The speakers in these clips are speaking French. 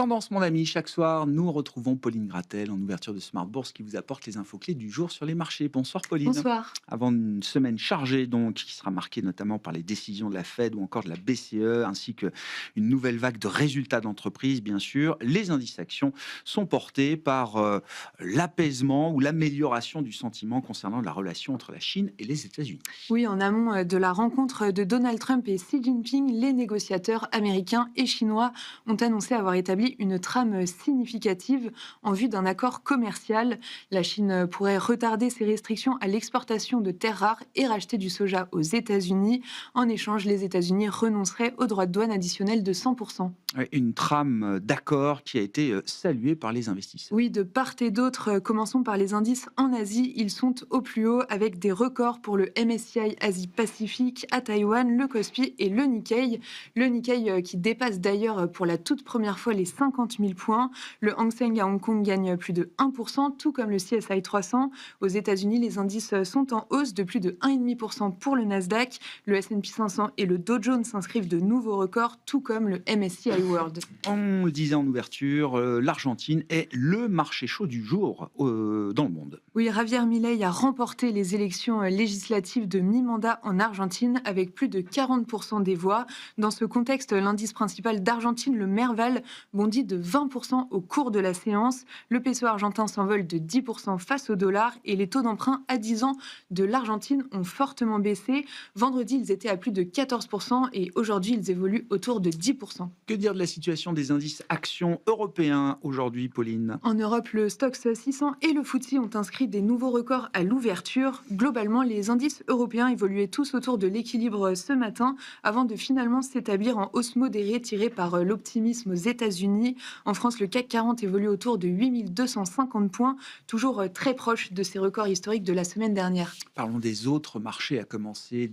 Tendance, mon ami, chaque soir, nous retrouvons Pauline Gratel en ouverture de Smart Bourse qui vous apporte les infos clés du jour sur les marchés. Bonsoir Pauline. Bonsoir. Avant une semaine chargée, donc, qui sera marquée notamment par les décisions de la Fed ou encore de la BCE, ainsi qu'une nouvelle vague de résultats d'entreprise, bien sûr, les indices actions sont portés par l'apaisement ou l'amélioration du sentiment concernant la relation entre la Chine et les États-Unis. Oui, en amont de la rencontre de Donald Trump et Xi Jinping, les négociateurs américains et chinois ont annoncé avoir établi une trame significative en vue d'un accord commercial. La Chine pourrait retarder ses restrictions à l'exportation de terres rares et racheter du soja aux États-Unis. En échange, les États-Unis renonceraient aux droits de douane additionnels de 100%. Ouais, une trame d'accord qui a été saluée par les investisseurs. Oui, de part et d'autre, commençons par les indices en Asie. Ils sont au plus haut avec des records pour le MSCI Asie-Pacifique à Taïwan, le Kospi et le Nikkei. Le Nikkei qui dépasse d'ailleurs pour la toute première fois les 50 000 points. Le Hang Seng à Hong Kong gagne plus de 1%, tout comme le CSI 300. Aux États-Unis, les indices sont en hausse de plus de 1,5% pour le Nasdaq. Le S&P 500 et le Dow Jones s'inscrivent de nouveaux records, tout comme le MSCI World. On le disait en ouverture, l'Argentine est le marché chaud du jour dans le monde. Oui, Javier Milei a remporté les élections législatives de mi-mandat en Argentine avec plus de 40% des voix. Dans ce contexte, l'indice principal d'Argentine, le Merval, bondit de 20% au cours de la séance. Le peso argentin s'envole de 10% face au dollar et les taux d'emprunt à 10 ans de l'Argentine ont fortement baissé. Vendredi, ils étaient à plus de 14% et aujourd'hui, ils évoluent autour de 10%. Que dire de la situation des indices actions européens aujourd'hui, Pauline? En Europe, le Stoxx 600 et le FTSE ont inscrit des nouveaux records à l'ouverture. Globalement, les indices européens évoluaient tous autour de l'équilibre ce matin avant de finalement s'établir en hausse modérée tirée par l'optimisme aux États-Unis. En France, le CAC 40 évolue autour de 8250 points, toujours très proche de ses records historiques de la semaine dernière. Parlons des autres marchés, à commencer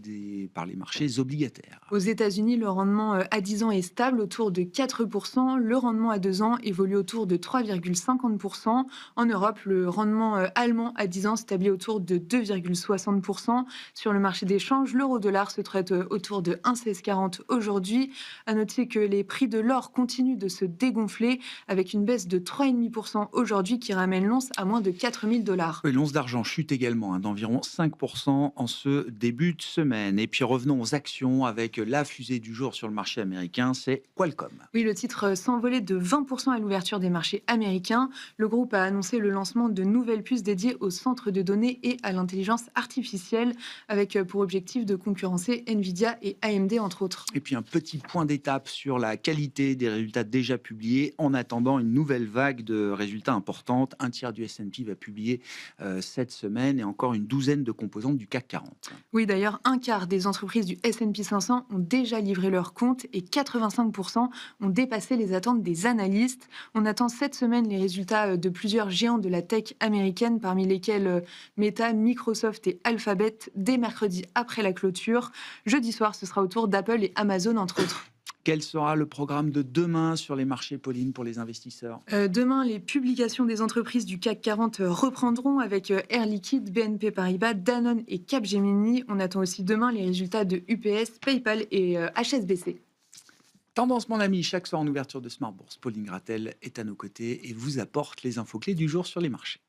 par les marchés obligataires. Aux États-Unis, le rendement à 10 ans est stable autour de 4%. Le rendement à 2 ans évolue autour de 3,50%. En Europe, le rendement allemand à 10 ans s'établit autour de 2,60%. Sur le marché des changes, l'euro-dollar se traite autour de 1,1640 aujourd'hui. À noter que les prix de l'or continuent de se dégonfler avec une baisse de 3,5% aujourd'hui qui ramène l'once à moins de 4000 $. Oui, l'once d'argent chute également d'environ 5% en ce début de semaine. Et puis revenons aux actions avec la fusée du jour sur le marché américain, c'est Qualcomm. Oui, le titre s'envolait de 20% à l'ouverture des marchés américains. Le groupe a annoncé le lancement de nouvelles puces dédiées au centre de données et à l'intelligence artificielle, avec pour objectif de concurrencer Nvidia et AMD, entre autres. Et puis un petit point d'étape sur la qualité des résultats déjà publiés en attendant une nouvelle vague de résultats importantes. Un tiers du S&P va publier cette semaine et encore une douzaine de composantes du CAC 40. Oui, d'ailleurs, un quart des entreprises du S&P 500 ont déjà livré leurs comptes et 85% ont dépassé les attentes des analystes. On attend cette semaine les résultats de plusieurs géants de la tech américaine, parmi lesquels Meta, Microsoft et Alphabet, dès mercredi après la clôture. Jeudi soir, ce sera au tour d'Apple et Amazon, entre autres. Quel sera le programme de demain sur les marchés, Pauline, pour les investisseurs? Demain, les publications des entreprises du CAC 40 reprendront avec Air Liquide, BNP Paribas, Danone et Capgemini. On attend aussi demain les résultats de UPS, PayPal et HSBC. Tendance, mon ami, chaque soir en ouverture de Smart Bourse, Pauline Gratel est à nos côtés et vous apporte les infos clés du jour sur les marchés.